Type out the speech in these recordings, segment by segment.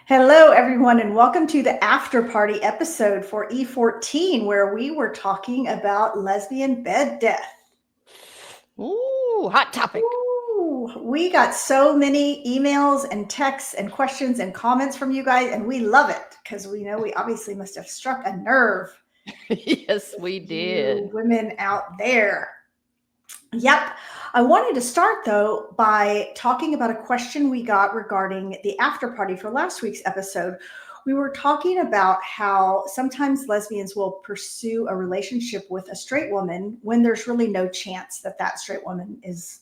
Hello, everyone, and welcome to the after party episode for E14, where we were talking about lesbian bed death. Ooh, hot topic. Ooh, we got so many emails and texts and questions and comments from you guys, and we love it because we know we obviously must have struck a nerve. Yes, we did. You women out there. Yep. I wanted to start though by talking about a question we got regarding the after party for last week's episode. We were talking about how sometimes lesbians will pursue a relationship with a straight woman when there's really no chance that that straight woman is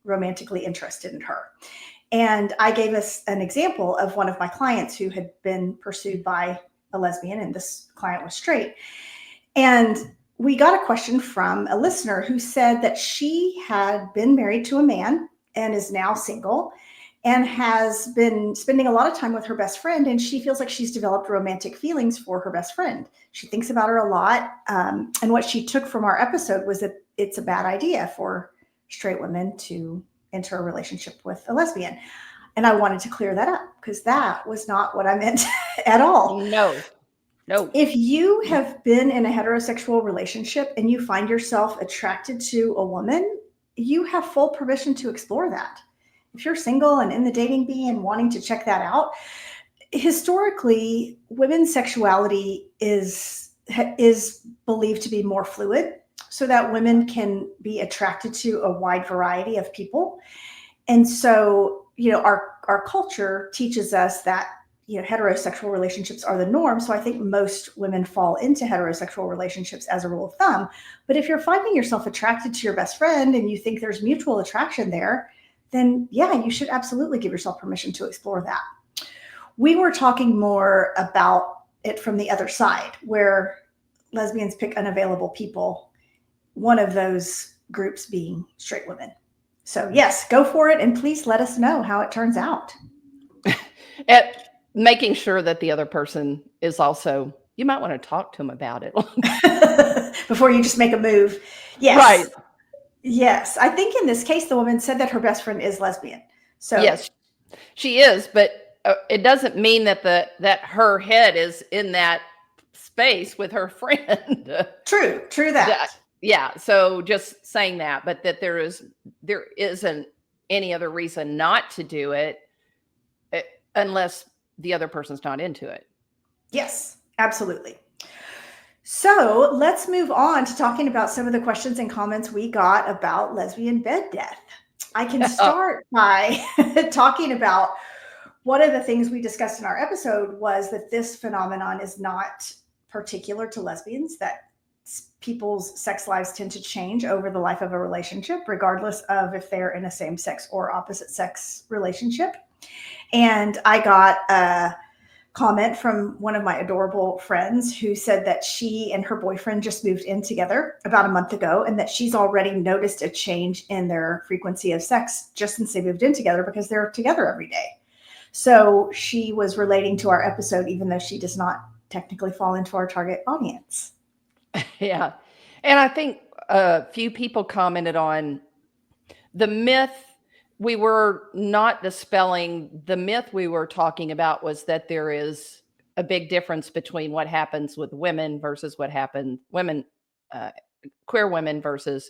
romantically interested in her. And I gave us an example of one of my clients who had been pursued by a lesbian, and this client was straight. And we got a question from a listener who said that she had been married to a man and is now single and has been spending a lot of time with her best friend, and she feels like she's developed romantic feelings for her best friend. She thinks about her a lot, and what she took from our episode was that it's a bad idea for straight women to enter a relationship with a lesbian. And I wanted to clear that up because that was not what I meant at all. No. If you have been in a heterosexual relationship and you find yourself attracted to a woman, you have full permission to explore that. If you're single and in the dating bee and wanting to check that out, historically, women's sexuality is believed to be more fluid so that women can be attracted to a wide variety of people. And so, our culture teaches us that heterosexual relationships are the norm. So I think most women fall into heterosexual relationships as a rule of thumb. But if you're finding yourself attracted to your best friend and you think there's mutual attraction there, then yeah, you should absolutely give yourself permission to explore that. We were talking more about it from the other side, where lesbians pick unavailable people, one of those groups being straight women. So yes, go for it. And please let us know how it turns out. Making sure that the other person is also, you might want to talk to them about it. Before you just make a move. Yes. Right. Yes. I think in this case, the woman said that her best friend is lesbian. So yes, she is, but it doesn't mean that that her head is in that space with her friend. True that. Yeah. So just saying that, but that there isn't any other reason not to do it unless the other person's not into it. Yes, absolutely. So let's move on to talking about some of the questions and comments we got about lesbian bed death. I can start by talking about one of the things we discussed in our episode was that this phenomenon is not particular to lesbians, that people's sex lives tend to change over the life of a relationship, regardless of if they're in a same-sex or opposite-sex relationship. And I got a comment from one of my adorable friends who said that she and her boyfriend just moved in together about a month ago, and that she's already noticed a change in their frequency of sex just since they moved in together because they're together every day. So she was relating to our episode, even though she does not technically fall into our target audience. Yeah. And I think a few people commented on the myth. We were not dispelling the myth. We were talking about was that there is a big difference between what happens with women versus what happened queer women versus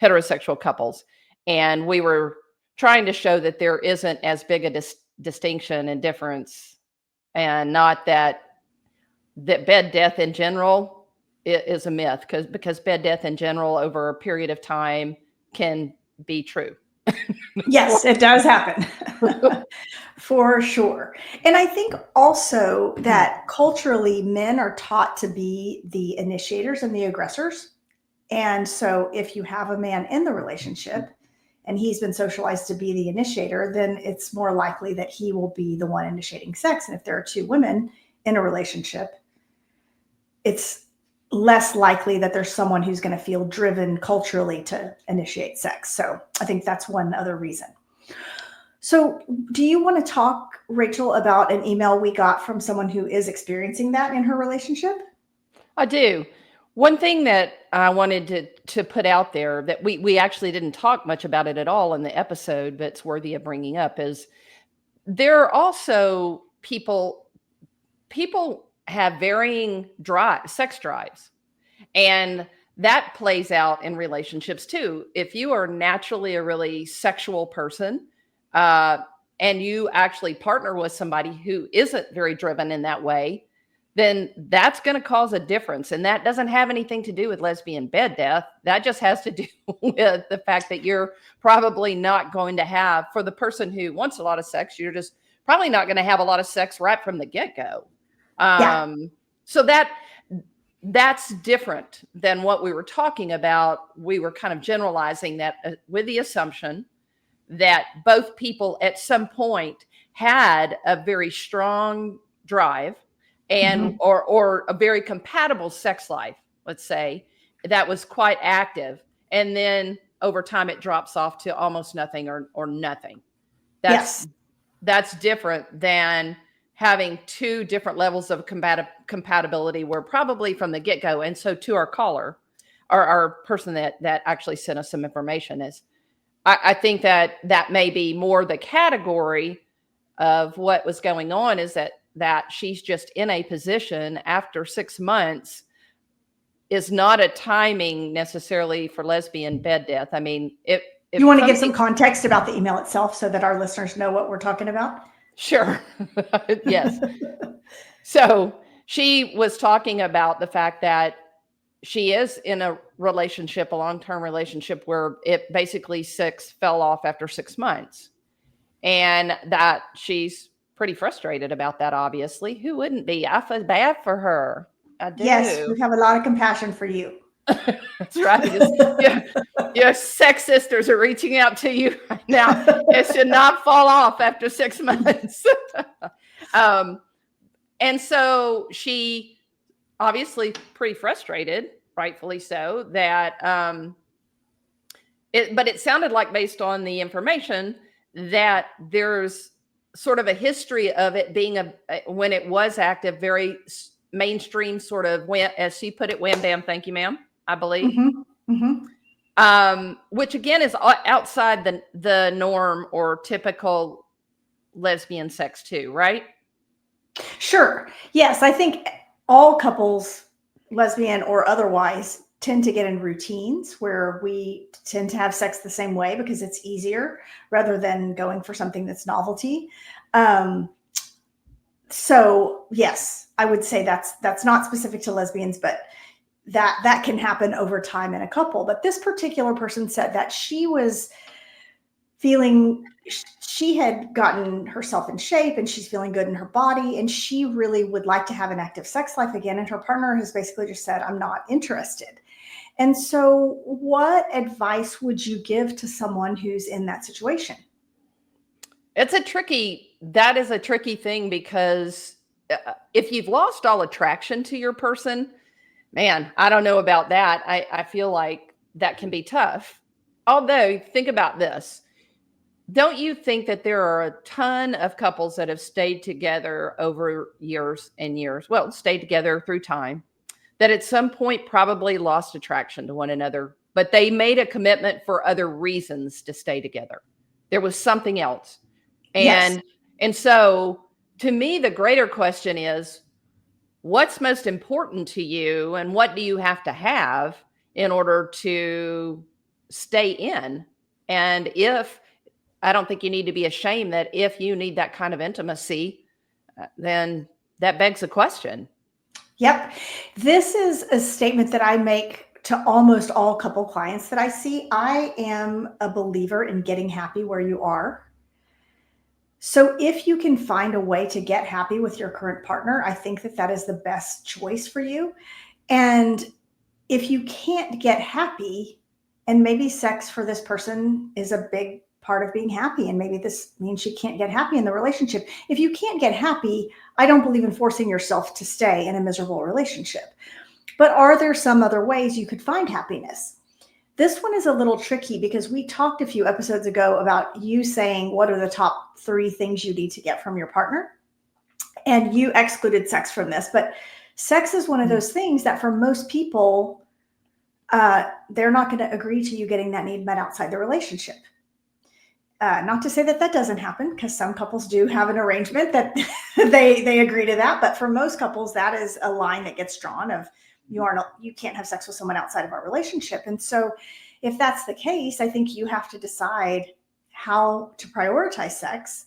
heterosexual couples. And we were trying to show that there isn't as big a distinction and difference, and not that bed death in general is a myth, because bed death in general over a period of time can be true. Yes, it does happen. For sure. And I think also that culturally men are taught to be the initiators and the aggressors. And so if you have a man in the relationship and he's been socialized to be the initiator, then it's more likely that he will be the one initiating sex. And if there are two women in a relationship, it's less likely that there's someone who's going to feel driven culturally to initiate sex. So I think that's one other reason. So do you want to talk, Rachel, about an email we got from someone who is experiencing that in her relationship? I do. One thing that I wanted to put out there that we actually didn't talk much about it at all in the episode, but it's worthy of bringing up, is there are also people people have varying sex drives, and that plays out in relationships too. If you are naturally a really sexual person, uh, and you actually partner with somebody who isn't very driven in that way, then that's going to cause a difference. And that doesn't have anything to do with lesbian bed death. That just has to do with the fact that you're probably not going to have, for the person who wants a lot of sex, you're just probably not going to have a lot of sex right from the get-go. Yeah. So that's different than what we were talking about. We were kind of generalizing that with the assumption that both people at some point had a very strong drive and Mhm. or a very compatible sex life, let's say, that was quite active, and then over time it drops off to almost nothing or nothing. That's Yes. that's different than having two different levels of compatibility where probably from the get-go. And so to our caller, our person that actually sent us some information, is I think that may be more the category of what was going on, is that she's just in a position after 6 months is not a timing necessarily for lesbian bed death. I mean, if You want to give some something, context about the email itself so that our listeners know what we're talking about? sure. Yes. So she was talking about the fact that she is in a relationship, a long-term relationship, where it basically sex fell off after 6 months. And that she's pretty frustrated about that, obviously. Who wouldn't be? I feel bad for her. I Yes, do. we have a lot of compassion for you. That's right. Your sex sisters are reaching out to you right now. It should not fall off after 6 months. um, and so she obviously pretty frustrated, rightfully so, that but it sounded like, based on the information, that there's sort of a history of it being when it was active, very mainstream, sort of, as she put it, wham bam, thank you ma'am, I believe. Mm-hmm. Mm-hmm. Which again is outside the norm or typical lesbian sex too, right? Sure. Yes, I think all couples, lesbian or otherwise, tend to get in routines where we tend to have sex the same way because it's easier rather than going for something that's novelty. Um, so yes, I would say that's not specific to lesbians, but that can happen over time in a couple. But this particular person said that she was feeling, she had gotten herself in shape and she's feeling good in her body, and she really would like to have an active sex life again, and her partner has basically just said, I'm not interested. And so what advice would you give to someone who's in that situation? That is a tricky thing, because if you've lost all attraction to your person, man, I don't know about that. I feel like that can be tough. Although, think about this. Don't you think that there are a ton of couples that have stayed together over years and years, well, stayed together through time, that at some point probably lost attraction to one another, but they made a commitment for other reasons to stay together? There was something else. Yes. And so, to me, the greater question is, what's most important to you, and what do you have to have in order to stay in? And if I don't think you need to be ashamed that if you need that kind of intimacy, then that begs a question. Yep. This is a statement that I make to almost all couple clients that I see. I am a believer in getting happy where you are. So if you can find a way to get happy with your current partner, I think that is the best choice for you. And if you can't get happy, and maybe sex for this person is a big part of being happy, and maybe this means she can't get happy in the relationship. If you can't get happy, I don't believe in forcing yourself to stay in a miserable relationship. But are there some other ways you could find happiness? This one is a little tricky because we talked a few episodes ago about you saying, what are the top 3 things you need to get from your partner? And you excluded sex from this, but sex is one of those things that for most people, they're not going to agree to you getting that need met outside the relationship. Not to say that that doesn't happen, because some couples do have an arrangement that they agree to that. But for most couples, that is a line that gets drawn of you can't have sex with someone outside of our relationship. And so if that's the case, I think you have to decide how to prioritize sex.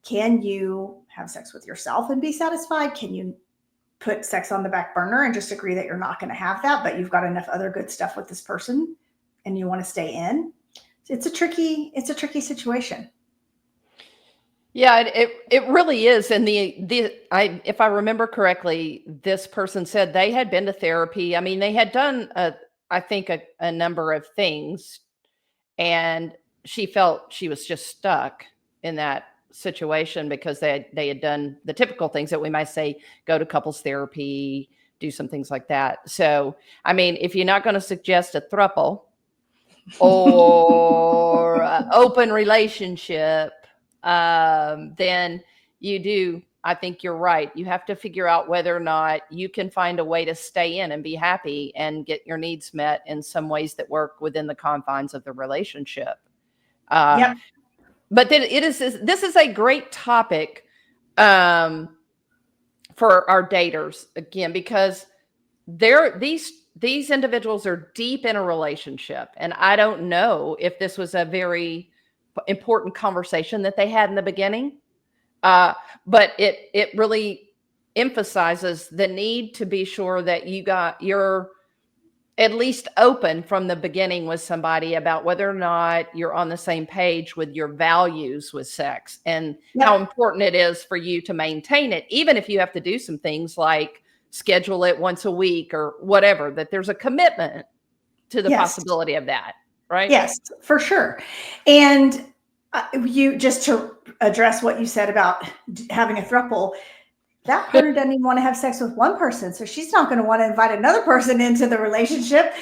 Can you have sex with yourself and be satisfied? Can you put sex on the back burner and just agree that you're not going to have that, but you've got enough other good stuff with this person and you want to stay in? It's a tricky situation. Yeah, it really is. And if I remember correctly, this person said they had been to therapy. I mean, they had done I think a number of things, and she felt she was just stuck in that situation because they had done the typical things that we might say: go to couples therapy, do some things like that. So, I mean, if you're not going to suggest a throuple or open relationship, then I think you're right. You have to figure out whether or not you can find a way to stay in and be happy and get your needs met in some ways that work within the confines of the relationship. Yep. But then this is a great topic for our daters, again, because these individuals are deep in a relationship, and I don't know if this was a very important conversation that they had in the beginning, but it really emphasizes the need to be sure that you're at least open from the beginning with somebody about whether or not you're on the same page with your values with sex, and how important it is for you to maintain it, even if you have to do some things like schedule it once a week or whatever, that there's a commitment to the possibility of that, right? Yes, for sure. And you, just to address what you said about having a throuple, that partner doesn't even want to have sex with one person, so she's not going to want to invite another person into the relationship.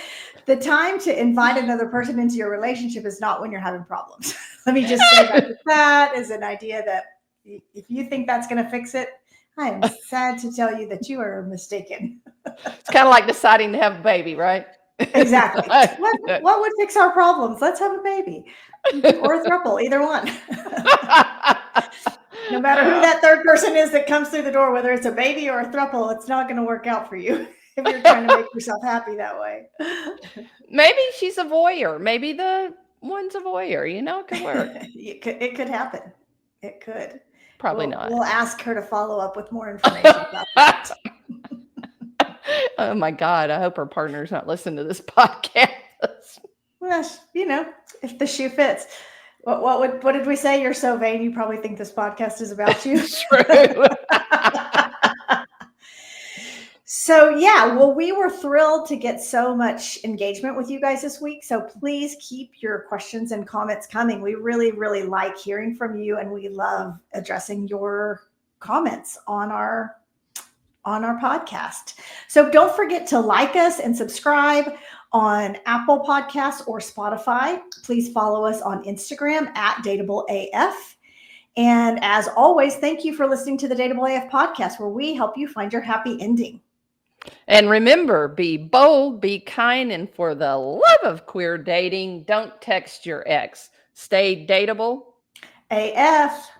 The time to invite another person into your relationship is not when you're having problems. Let me just say that is an idea that if you think that's going to fix it, I am sad to tell you that you are mistaken. It's kind of like deciding to have a baby, right? Exactly. What would fix our problems? Let's have a baby or a throuple, either one. No matter who that third person is that comes through the door, whether it's a baby or a throuple, it's not going to work out for you if you're trying to make yourself happy that way. Maybe she's a voyeur. Maybe the one's a voyeur. It could work. It could happen. It could. Probably not. We'll ask her to follow up with more information about that. Oh my God. I hope her partner's not listening to this podcast. Well, if the shoe fits. What did we say? You're so vain, you probably think this podcast is about you. True. So yeah, well, we were thrilled to get so much engagement with you guys this week. So please keep your questions and comments coming. We really, really like hearing from you, and we love addressing your comments on our podcast. So don't forget to like us and subscribe on Apple Podcasts or Spotify. Please follow us on Instagram at DateableAF. And as always, thank you for listening to the Dateable AF podcast, where we help you find your happy ending. And remember, be bold, be kind, and for the love of queer dating, don't text your ex. Stay dateable AF.